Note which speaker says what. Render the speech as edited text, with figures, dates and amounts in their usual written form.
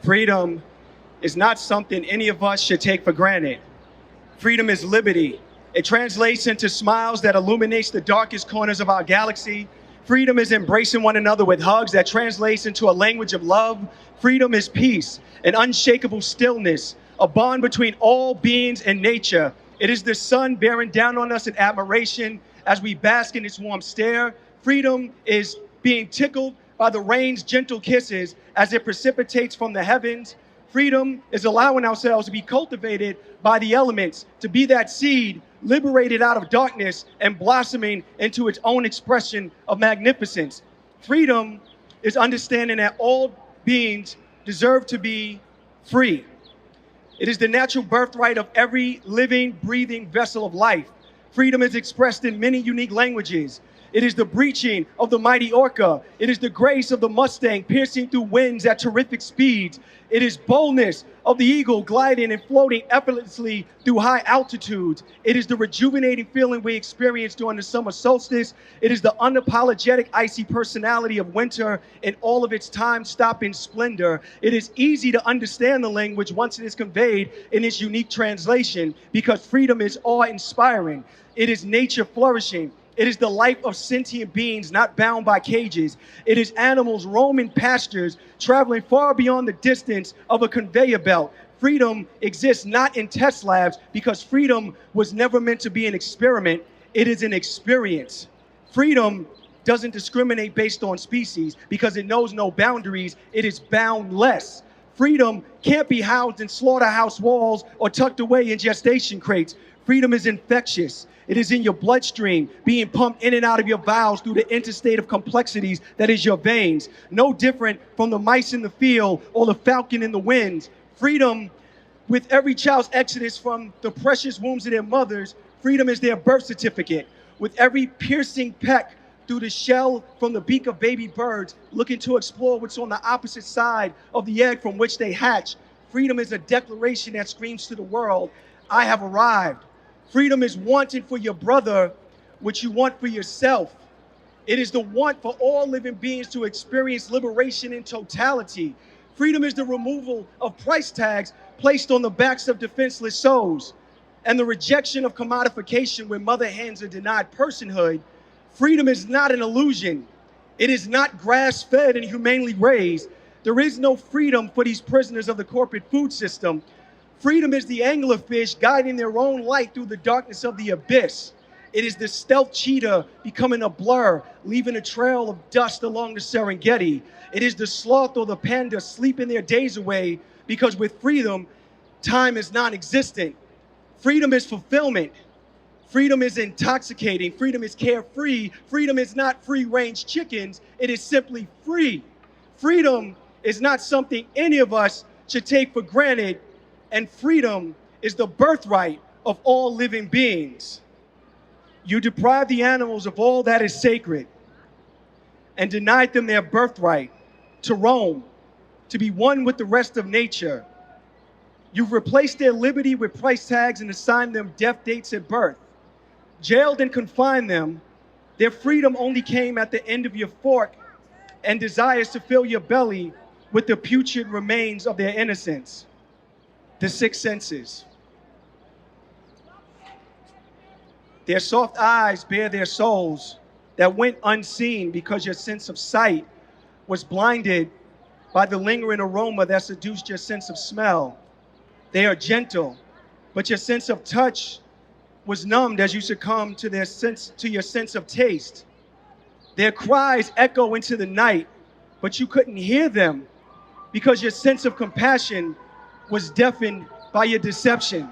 Speaker 1: Freedom is not something any of us should take for granted. Freedom is liberty. It translates into smiles that illuminates the darkest corners of our galaxy. Freedom is embracing one another with hugs that translates into a language of love. Freedom is peace, an unshakable stillness, a bond between all beings and nature. It is the sun bearing down on us in admiration as we bask in its warm stare. Freedom is being tickled by the rain's gentle kisses as it precipitates from the heavens. Freedom is allowing ourselves to be cultivated by the elements, to be that seed liberated out of darkness and blossoming into its own expression of magnificence. Freedom is understanding that all beings deserve to be free. It is the natural birthright of every living, breathing vessel of life. Freedom is expressed in many unique languages. It is the breaching of the mighty orca. It is the grace of the Mustang piercing through winds at terrific speeds. It is boldness of the eagle gliding and floating effortlessly through high altitudes. It is the rejuvenating feeling we experience during the summer solstice. It is the unapologetic icy personality of winter in all of its time-stopping splendor. It is easy to understand the language once it is conveyed in its unique translation, because freedom is awe-inspiring. It is nature flourishing. It is the life of sentient beings not bound by cages. It is animals roaming pastures, traveling far beyond the distance of a conveyor belt. Freedom exists not in test labs, because freedom was never meant to be an experiment. It is an experience. Freedom doesn't discriminate based on species, because it knows no boundaries. It is boundless. Freedom can't be housed in slaughterhouse walls or tucked away in gestation crates. Freedom is infectious. It is in your bloodstream, being pumped in and out of your bowels through the interstate of complexities that is your veins. No different from the mice in the field or the falcon in the winds. Freedom, with every child's exodus from the precious wombs of their mothers, freedom is their birth certificate. With every piercing peck through the shell from the beak of baby birds, looking to explore what's on the opposite side of the egg from which they hatch, freedom is a declaration that screams to the world, I have arrived. Freedom is wanting for your brother what you want for yourself. It is the want for all living beings to experience liberation in totality. Freedom is the removal of price tags placed on the backs of defenseless souls, and the rejection of commodification when mother hens are denied personhood. Freedom is not an illusion. It is not grass-fed and humanely raised. There is no freedom for these prisoners of the corporate food system. Freedom is the anglerfish guiding their own light through the darkness of the abyss. It is the stealth cheetah becoming a blur, leaving a trail of dust along the Serengeti. It is the sloth or the panda sleeping their days away, because with freedom, time is non-existent. Freedom is fulfillment. Freedom is intoxicating. Freedom is carefree. Freedom is not free-range chickens. It is simply free. Freedom is not something any of us should take for granted. And freedom is the birthright of all living beings. You deprived the animals of all that is sacred and denied them their birthright to roam, to be one with the rest of nature. You've replaced their liberty with price tags and assigned them death dates at birth. Jailed and confined them, their freedom only came at the end of your fork and desires to fill your belly with the putrid remains of their innocence. The six senses. Their soft eyes bear their souls that went unseen, because your sense of sight was blinded by the lingering aroma that seduced your sense of smell. They are gentle, but your sense of touch was numbed as you succumbed to your sense of taste. Their cries echo into the night, but you couldn't hear them because your sense of compassion was deafened by your deception.